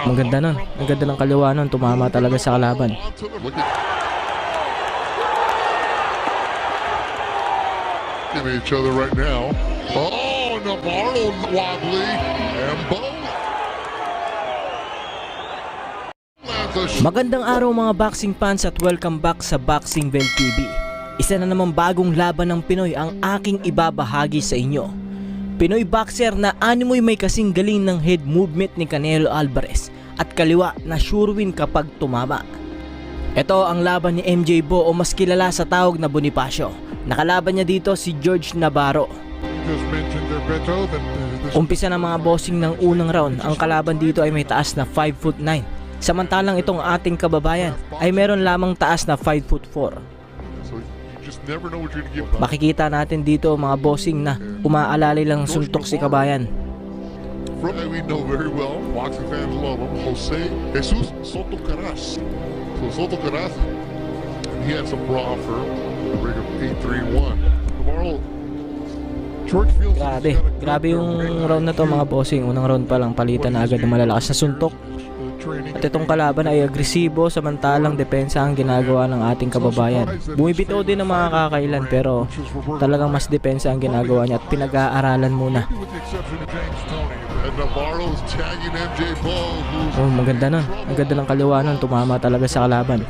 Maganda nun. Ang ganda ng kaliwa nun. Tumama talaga sa kalaban. Each other right now. Oh, Navarro wobbly and both. Magandang araw mga boxing fans at welcome back sa Boxingville TV. Isa na namang bagong laban ng Pinoy ang aking ibabahagi sa inyo. Pinoy boxer na animoy may kasing galing ng head movement ni Canelo Alvarez at kaliwa na sure win kapag tumama. Ito ang laban ni MJ Bo o mas kilala sa tawag na Bonifacio. Nakalaban niya dito si George Navarro. Umpisa ng mga boxing ng unang round, ang kalaban dito ay may taas na 5'9". Samantalang itong ating kababayan ay meron lamang taas na 5'4". Makikita natin dito mga boxing na umaalalay lang suntok si kabayan. We know very well, boxing fans love him, Jose Jesus Soto Caras. So Soto Caras, he had some bra for the ring of 8-3-1. Navarro, George Fields. Grabe yung round na to mga boxing. Unang round pa lang palitan na agad ng malalakas na suntok. At itong kalaban ay agresibo samantalang depensa ang ginagawa ng ating kababayan. Bumibitaw din ng mga kakailan pero talagang mas depensa ang ginagawa niya at pinag-aaralan muna. Oh, maganda nun. Ang ganda ng kaliwa nun. Tumama talaga sa kalaban.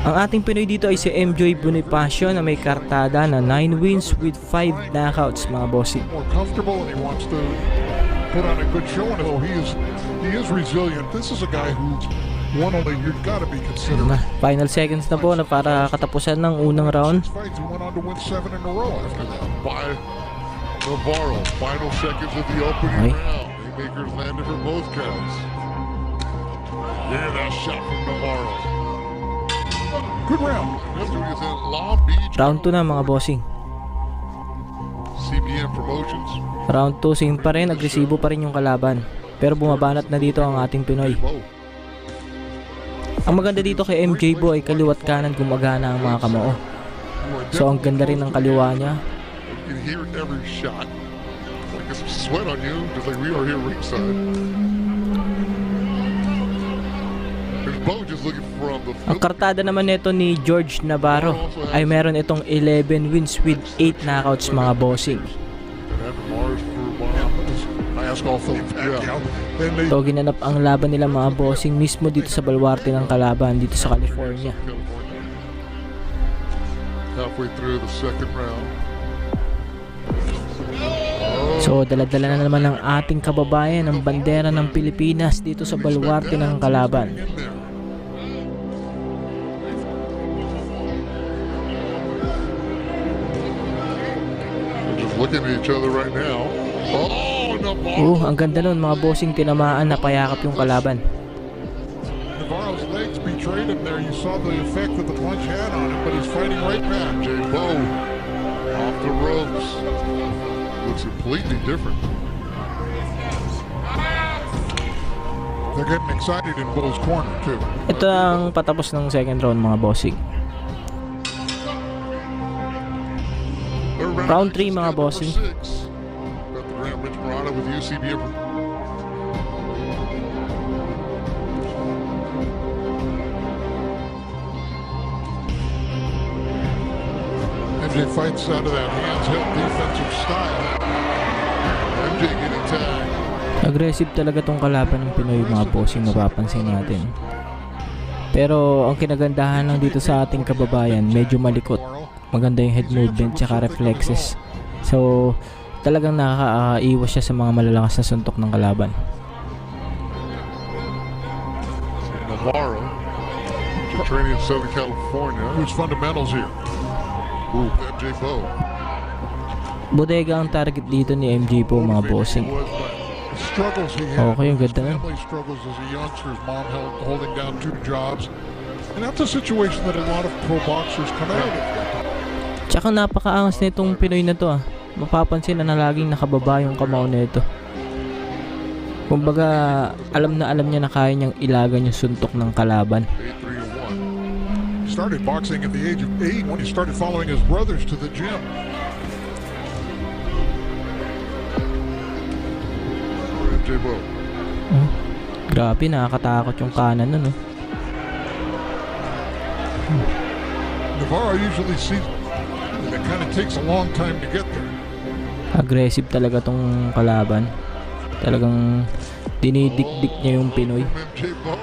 Ang ating Pinoy dito ay si MJ Bonifacio na may kartada na 9 wins with 5 knockouts mga bossing. Final seconds na po na para katapusan ng unang round. Navarro, final seconds of the opening round. Haymakers landed for both counts. Yeah, that shot from Navarro. Good round. Long Beach. Round 2 na mga bossing. CBN Promotions. Round 2 same pa rin, agresibo pa rin yung kalaban. Pero bumabanat na dito ang ating Pinoy. Ang maganda dito kay MJ Bo ay kaliwat kanan gumagana ang mga kamao. So ang ganda rin ng kaliwa niya. You can hear every shot. Like some sweat on you, just like we are here ringside. Ang kartada naman nito ni George Navarro ay meron itong 11 wins with 8 knockouts mga bossing. So ginanap ang laban nila mga bossing mismo dito sa baluarte ng kalaban dito sa California. Halfway through the second round. So dala-dala na naman ng ating kababayan ang bandera ng Pilipinas dito sa baluarte ng kalaban. Looking at each other right now. Oh, Navarro. Ang ganda nun mga bossing, tinamaan na payakap yung kalaban. Navarro's legs betrayed him there. You saw the effect that the punch had on him, but he's fighting right back. Jay Bo off the ropes. Looks completely different. They're getting excited in Bo's corner too. Ito ang patapos ng second round mga bossing. Round 3 mga bossing. MJ fights out of that hands-held defensive style. MJ getting tagged. Aggressive talaga tong kalaban ng Pinoy mga bossing, mapapansin natin. Pero ang kinagandahan lang dito sa ating kababayan, medyo malikot. Maganda yung head movement tsaka reflexes. So talagang nakakaiwas siya sa mga malalakas na suntok ng kalaban. Navarro, training in Southern California. Who's fundamentals here? Ooh, MJ Bo. Bodega ang target dito ni MJ Bo mga bossing. Okay, yung ganda na. Struggles as a youngster, his mom holding down 2 jobs. And that's a situation that a lot of pro boxers come out of. Tsaka napakaangas na itong Pinoy na to Mapapansin na laging nakababa yung kamao na ito. Kumbaga alam niya na kaya niyang ilagan yung suntok ng kalaban. started boxing at the age of 8 when he started following his brothers to the gym. MJ Bo. Grabe, nakakatakot yung kanan nun. Navarro usually sees it kind of takes a long time to get there. Aggressive talaga tong kalaban. Talagang dinidikdik niya yung Pinoy. MJ Bo.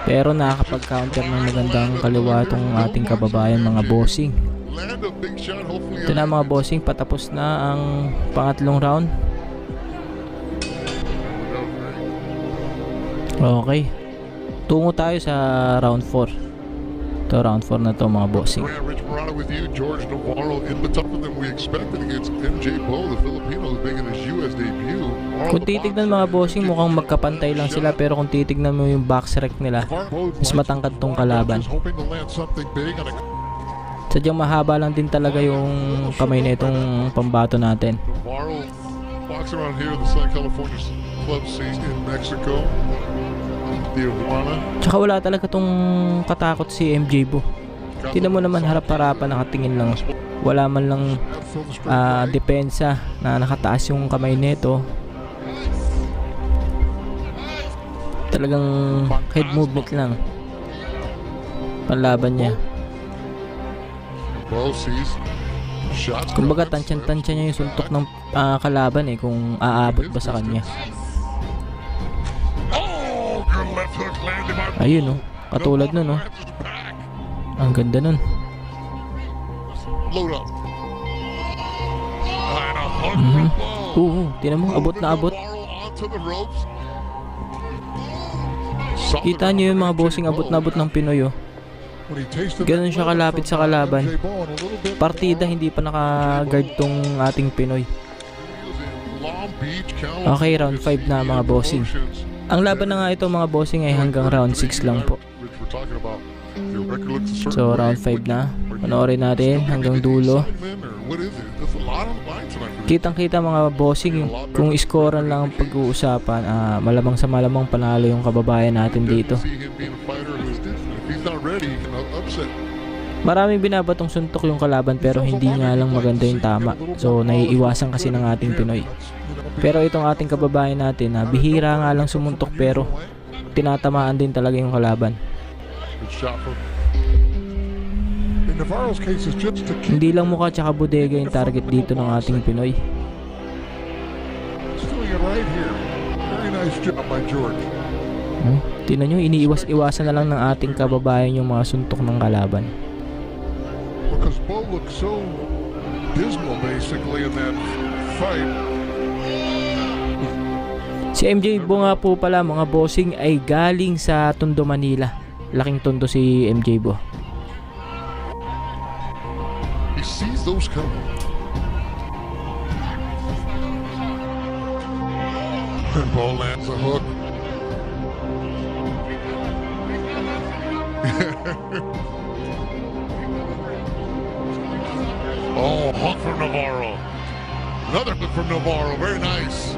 Pero nakakapag-counter ng magandang kaliwa tong ating kababayan, mga bossing. Land a big shot, hopefully. Ito na mga bossing, patapos na ang pangatlong round. Okay. Tungo tayo sa round 4. Ito round 4 na to mga bossing. Rich Morano with you, George Navarro in the tougher than we expected against MJ Bo, the Filipino who's making his US debut. Kung titignan mga bossing, mukhang magkapantay lang sila, pero kung titignan mo yung box rec nila, mas matangkad tong kalaban. Sadyang mahaba lang din talaga yung kamay na itong pambato natin. Navarro boxing around here in the Southern California club scene in Mexico. Tijuana. Tsaka wala talaga tong katakot si MJ Bo. Tingnan mo naman, harap-harapan, nakatingin lang. Wala man lang depensa na nakataas yung kamay nito. Talagang head movement lang panlaban niya. Kumbaga tansyan-tansya niya yung suntok ng kalaban kung aabot ba sa kanya. Ayun katulad nun ang ganda nun. Tingnan mo, abot na abot. Kita nyo yung mga bossing, abot na abot ng Pinoy. Ganun siya kalapit sa kalaban. Partida, hindi pa naka-guard tong ating Pinoy. Okay, round 5 na mga bossing. Ang laban na nga ito mga bossing ay hanggang round 6 lang po. So round 5 na. Panoorin natin hanggang dulo. Kitang kita mga bossing, kung iskoran lang ang pag-uusapan, malamang sa malamang panalo yung kababayan natin dito. Maraming binabatong suntok yung kalaban, pero hindi nga lang maganda yung tama. So naiiwasan kasi ng ating Pinoy. Pero itong ating kababayan natin, bihira nga lang sumuntok, pero tinatamaan din talaga yung kalaban. Hindi lang mukha tsaka bodega yung target dito ng ating Pinoy. Tingnan nyo, iniiwas-iwasan na lang ng ating kababayan yung mga suntok ng kalaban. Because Bo looked so dismal basically in that fight. Si MJ Bo nga po pala mga bossing ay galing sa Tondo, Manila. Laking tondo si MJ Bo. He sees those coming. And Bo lands a hook. Oh, hook from Navarro. Another hook from Navarro. Very nice.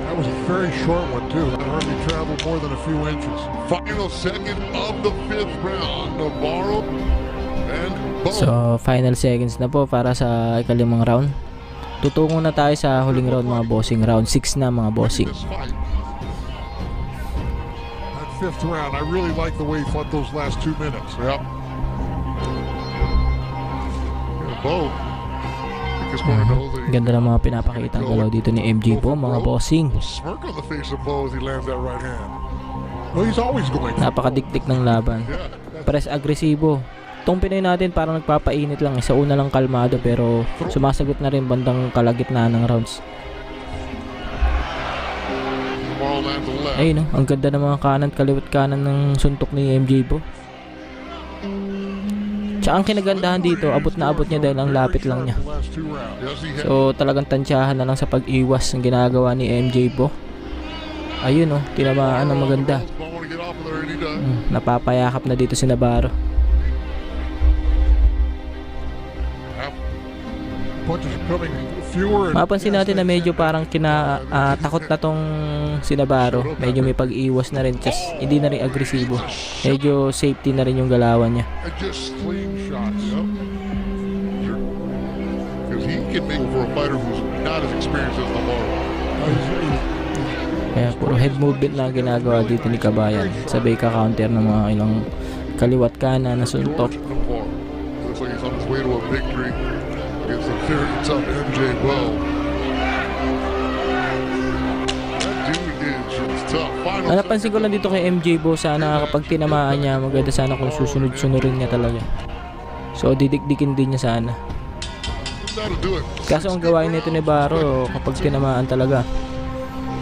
That was a very short one, too. It hardly traveled more than a few inches. Final second of the 5th round. Navarro and Bo. So, final seconds na po para sa ikalimang round. Tutungo na tayo sa huling round mga bossing. Round 6 na mga bossing. That 5th round, I really like the way he fought those last 2 minutes. Yep. Bo. Ganda ng mga pinapakita ang galaw dito ni MJ Bo mga bossing. Napakadikdik ng laban. Pares agresibo. Itong Pinoy natin parang nagpapainit lang. Sa una lang kalmado, pero sumasagot na rin bandang kalagitnaan ng rounds. Ayun ang ganda ng mga kanan, kaliwat kanan ng suntok ni MJ Bo. Tsaka ang kinagandahan dito, abot na abot niya dahil ang lapit lang niya. So talagang tansyahan na lang sa pag-iwas ang ginagawa ni MJ Bo. Ayun tinamaan ng maganda. Napapayakap na dito si Navarro. Punches coming fewer. Mapansin natin na medyo parang takot na tong si Navarro. Medyo may pag-iwas na rin, just hindi na rin agresibo. Medyo safety na rin yung galawan niya. And just slingshots. Yep. Because he can make for a fighter who's not as experienced as Navarro. Kaya puro head movement na ginagawa dito ni Kabayan. Sabay ka-counter ng mga ilang kaliwat kanan na suntok. Navarro. Looks like he's on his way to a victory against a very tough MJ Bow. That dude is tough. Final Napansin ko lang dito kay MJ Bo, sana kapag tinamaan niya, maganda sana kung susunod-sunurin niya talaga. So didikdikin din niya sana. that'll do it. Kaso ang gawain nito ni Barro, kapag tinamaan talaga,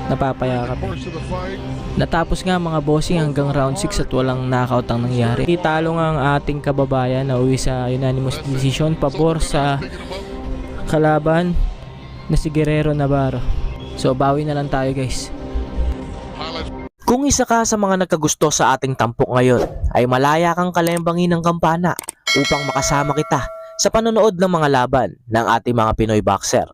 napapayakap. Course of the fight. Natapos nga mga bossing hanggang round 6 at walang knockout ang nangyari. Talo nga ang ating kababayan na uwi sa unanimous decision pabor sa kalaban na si Guerrero Navarro. So bawi na lang tayo guys. Highlights. Kung isa ka sa mga nagkagusto sa ating tampok ngayon, ay malaya kang kalembangin ng kampana upang makasama kita sa panonood ng mga laban ng ating mga Pinoy boxer.